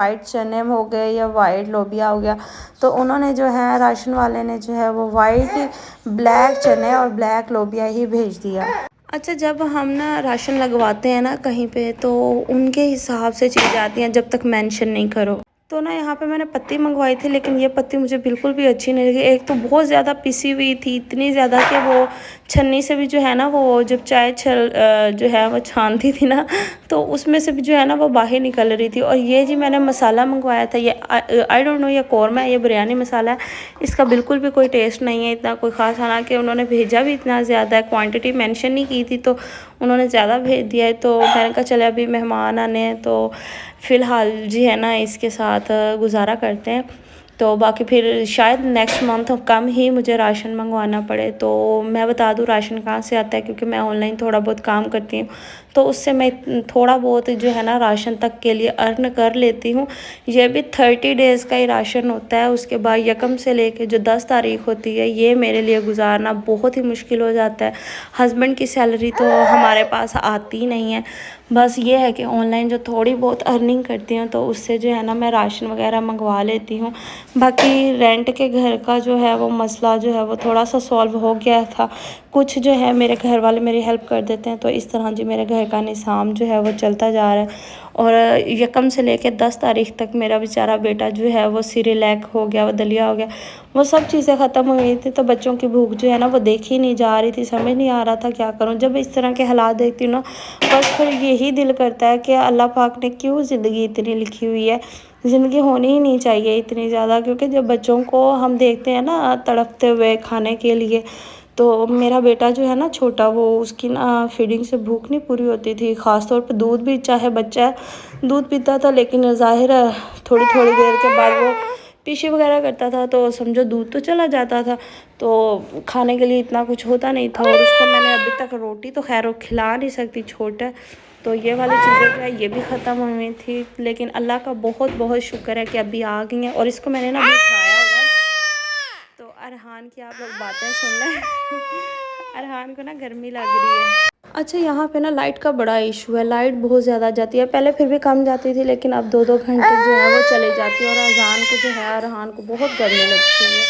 White चने हो गए या वाइट लोबिया हो गया, तो उन्होंने जो है राशन वाले ने जो है वो वाइट ब्लैक चने और ब्लैक लोबिया ही भेज दिया। अच्छा, जब हम ना राशन लगवाते हैं ना कहीं पे, तो उनके हिसाब से चीज़ें आती हैं जब तक मेंशन नहीं करो। तो ना यहाँ पे मैंने पत्ती मंगवाई थी, लेकिन ये पत्ती मुझे बिल्कुल भी अच्छी नहीं लगी। एक तो बहुत ज़्यादा पिसी हुई थी, इतनी ज़्यादा कि वो छन्नी से भी जो है ना, वो जब चाय जो है वो छानती थी ना, तो उसमें से भी जो है ना वो बाहर निकल रही थी। और ये जी मैंने मसाला मंगवाया था, ये आई डोंट नो ये कौरमा है, ये बिरयानी मसाला है। इसका बिल्कुल भी कोई टेस्ट नहीं है, इतना कोई ख़ास। हालांकि उन्होंने भेजा भी इतना ज़्यादा है, क्वांटिटी मेंशन नहीं की थी, तो उन्होंने ज़्यादा भेज दिया है। तो मैंने कहा चले अभी मेहमान आने हैं, तो फ़िलहाल जी है ना इसके साथ गुजारा करते हैं। तो बाकी फिर शायद नेक्स्ट मंथ कम ही मुझे राशन मंगवाना पड़े। तो मैं बता दूँ राशन कहाँ से आता है, क्योंकि मैं ऑनलाइन थोड़ा बहुत काम करती हूँ, तो उससे मैं थोड़ा बहुत जो है ना राशन तक के लिए अर्न कर लेती हूँ। ये भी 30 डेज़ का ही राशन होता है, उसके बाद यकम से लेके जो 10 तारीख होती है, ये मेरे लिए गुजारना बहुत ही मुश्किल हो जाता है। हस्बैंड की सैलरी तो हमारे पास आती नहीं है, बस ये है कि ऑनलाइन जो थोड़ी बहुत अर्निंग करती हूँ, तो उससे जो है ना मैं राशन वगैरह मंगवा लेती हूँ। बाकी रेंट के घर का जो है वो मसला जो है वो थोड़ा सा सॉल्व हो गया था। कुछ जो है मेरे घर वाले मेरी हेल्प कर देते हैं, तो इस तरह जी मेरे घर का निज़ाम जो है वो चलता जा रहा है। और यकम से लेकर 10 तारीख तक मेरा बेचारा बेटा जो है वो सिरिलैक हो गया, वो दलिया हो गया, वो सब चीज़ें ख़त्म हो गई थी। तो बच्चों की भूख जो है ना वो देखी नहीं जा रही थी, समझ नहीं आ रहा था क्या करूँ। जब इस तरह के हालात देखती हूँ ना, बस फिर यही दिल करता है कि अल्लाह पाक ने क्यों ज़िंदगी इतनी लिखी हुई है। ज़िंदगी होनी ही नहीं चाहिए इतनी ज़्यादा, क्योंकि जब बच्चों को हम देखते हैं ना तड़पते हुए खाने के लिए, तो मेरा बेटा जो है ना छोटा, वो उसकी ना फीडिंग से भूख नहीं पूरी होती थी। ख़ास तौर पे दूध भी, चाहे बच्चा है दूध पीता था, लेकिन ज़ाहिर है थोड़ी थोड़ी देर के बाद वो पीछे वगैरह करता था, तो समझो दूध तो चला जाता था, तो खाने के लिए इतना कुछ होता नहीं था। और उसको मैंने अभी तक रोटी तो खैर वो खिला नहीं सकती, छोटा है, तो ये वाली चीज़ें जो है ये भी ख़त्म हुई थी। लेकिन अल्लाह का बहुत बहुत शुक्र है कि अभी आ गई हैं। और इसको मैंने ना अभी उठाया हुआ है, तो अरहान की आप लोग बातें सुन लें। अरहान को ना गर्मी लग रही है। अच्छा, यहाँ पे ना लाइट का बड़ा इशू है, लाइट बहुत ज़्यादा जाती है। पहले फिर भी कम जाती थी, लेकिन अब 2-2 घंटे जो है वो चली जाती है। और अरहान को जो है, अरहान को बहुत गर्मी लगती है।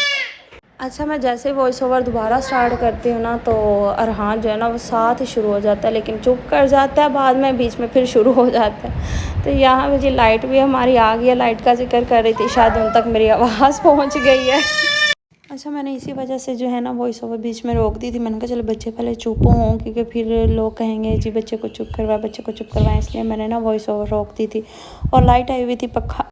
अच्छा, मैं जैसे ही वॉइस ओवर दोबारा स्टार्ट करती हूँ ना, तो अरहान जो है ना वो साथ ही शुरू हो जाता है, लेकिन चुप कर जाता है, बाद में बीच में फिर शुरू हो जाता है। तो यहाँ मुझे लाइट भी हमारी आ गई है, लाइट का जिक्र कर रही थी, शायद उन तक मेरी आवाज़ पहुँच गई है। अच्छा, मैंने इसी वजह से जो है ना वॉइस ओवर बीच में रोक दी थी। मैंने कहा चलो बच्चे पहले चुप हों, क्योंकि फिर लोग कहेंगे जी बच्चे को चुप करवाएं, बच्चे को चुप करवाएं, इसलिए मैंने ना वॉइस ओवर रोक दी थी। और लाइट आई हुई थी, पक्खा